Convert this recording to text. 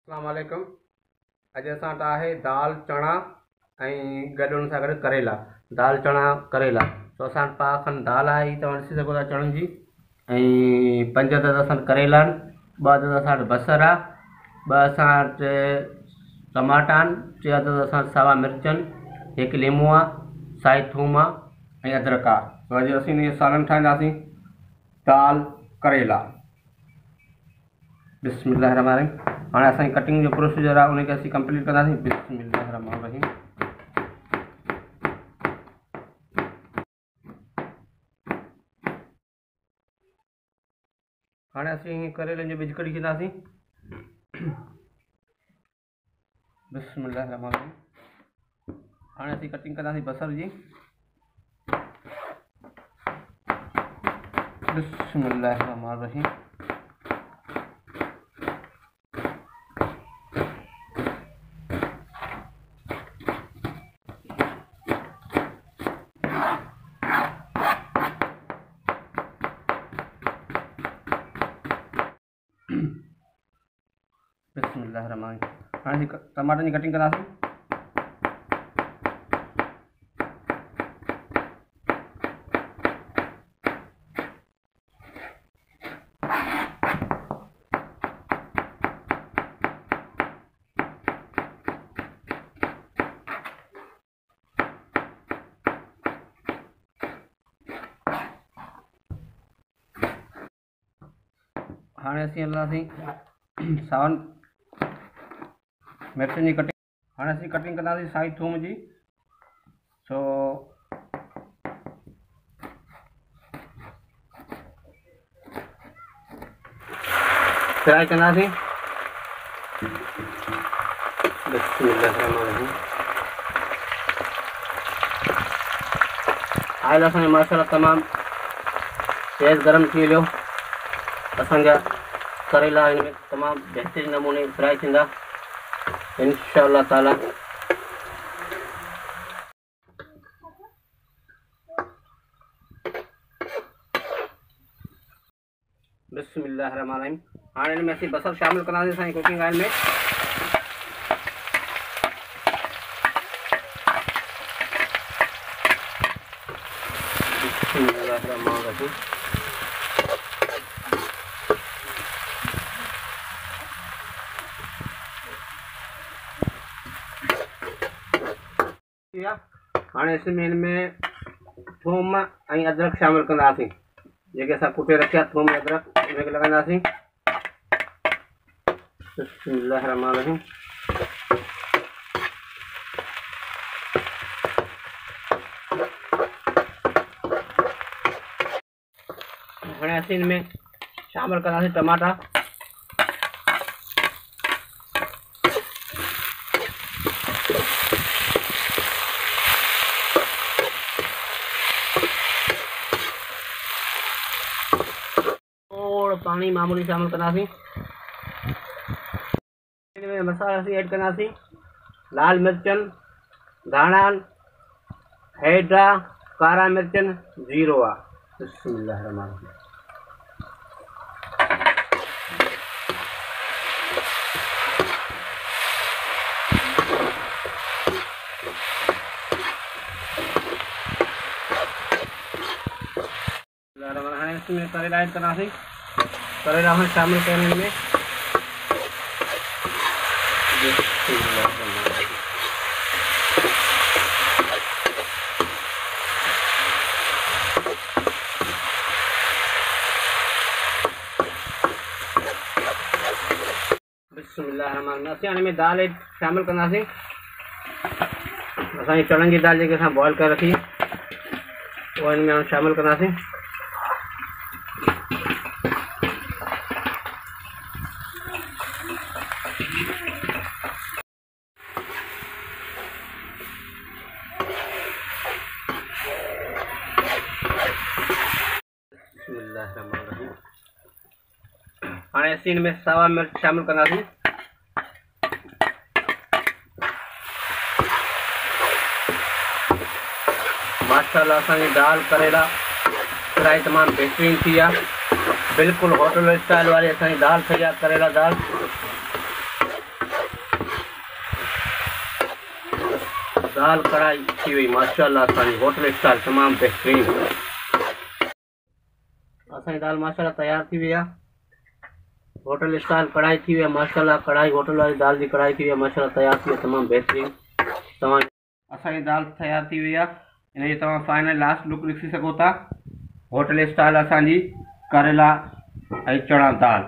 अस्सलाम वालेकुम। अॼु असां वटि आहे दाल चणा ऐं गॾु हुन सां गॾु करेला। दाल चणा करेला। तो असां वटि पाउ खनि दाल आहे, हीअ तव्हां ॾिसी सघो था चणनि जी, ऐं 5 अदद असां वटि करेला आहिनि, 2 अदद असां वटि बसर आहे, 2 असां वटि टमाटा आहिनि, 3 अदद असां वटि सावा मिर्च आहिनि, 1 लीमो आहे, साई थूम आहे ऐं अदरक आहे। तो अॼु असीं इहे सालन ठाहींदासीं दाल करेला। बिस्मिल्लाहिर्रहमानिर्रहीम। हाँ असां कटिंग जो प्रोसीजर आहे उनखे असीं कंप्लीट कंदासीं। बिस्मिल्लाहिर्रहमानिर्रहीम। हाँ असीं करेले जो बिज कढी छॾींदासीं। बिस्मिल्लाहिर्रहमानिर्रहीम। हाँ असीं कटिंग कंदासीं बसर जी। बिस्मिल्लाहिर्रहमानिर्रहीम। बिस्मिल्लाहिर्रहमानिर्रहीम। हाँ जी टमाटन की कटिंग कंदासीं। हाँ असीं हलंदासीं सावन मिर्चनि जी कटिंग। हाँ असीं कटिंग कंदासीं साई थूम जी। सो फ्राई कंदासीं। बिस्मिल्लाहिर्रहमानिर्रहीम। आयल असांजो माशाल्लाह तमामु तेज़ गरम थी वियो। असांजा करेला हिन में तमामु बहितरीन नमूने फ्राई थींदा इंशाअल्लाह ताला। बिस्मिल्लाहिर्रहमानिर्रहीम। हाँ इनमें असीं बसर शामिल कंदासीं असांजी कुकिंग ऑयल में। बिस्मिल्लाहिर्रहमानिर्रहीम। हाँ इसमें इनमें थूम ऐं अदरक शामिल कंदासीं। जेके असां कुटे रखिया थूम अदरक इनखे लॻाईंदासीं। बिस्मिल्लाहिर्रहमानिर्रहीम। हाणे असीं इनमें शामिल कंदासीं टमाटा। थोड़ो पानी मामूली शामिल कंदासीं। इनमें मसाला असीं ऐड कंदासीं लाल मिर्चनि, धाणनि, हैड आहे, कारा मिर्चनि, जीरो आहे। बिस्मिल्लाहिर्रहमानिर्रहीम। इसमें करेला ऐड करना। करेला हम शामिल करें इनमें। बिस्मिल्लाहिर्रहमानिर्रहीम। में दाल ऐड शामिल करना। असांजी चणनि जी दाल जेके असां बॉयल कर रखी वो इनमें शामिल करना। हाँ असीं इनमें सावा मिर्च शामिल कंदासीं। माशाल्लाह असांजी दाल करेला फ्राई तमामु बहितरीन थी आहे। बिल्कुल होटल स्टाइल वाली असांजी दाल ठही आहे करेला दाल। दाल कढ़ाई थी वही माशाल्लाह असांजी होटल स्टाइल तमामु बहितरीन। असांजी दाल माशाल्लाह तैयार थी वई आहे। होटल स्टाइल कढ़ाई थी वई आहे माशाल्लाह। कढ़ाई होटल वाली दाल जी कढ़ाई थी वई आहे माशाल्लाह तैयार थी वई आहे तमामु बहितरीन। तव्हां असांजी दाल तैयार थी वई आहे। इन जी तव्हां फाइनल लास्ट लुक ॾिसी सघो था। होटल स्टाइल असांजी करेला ऐं चणा दाल।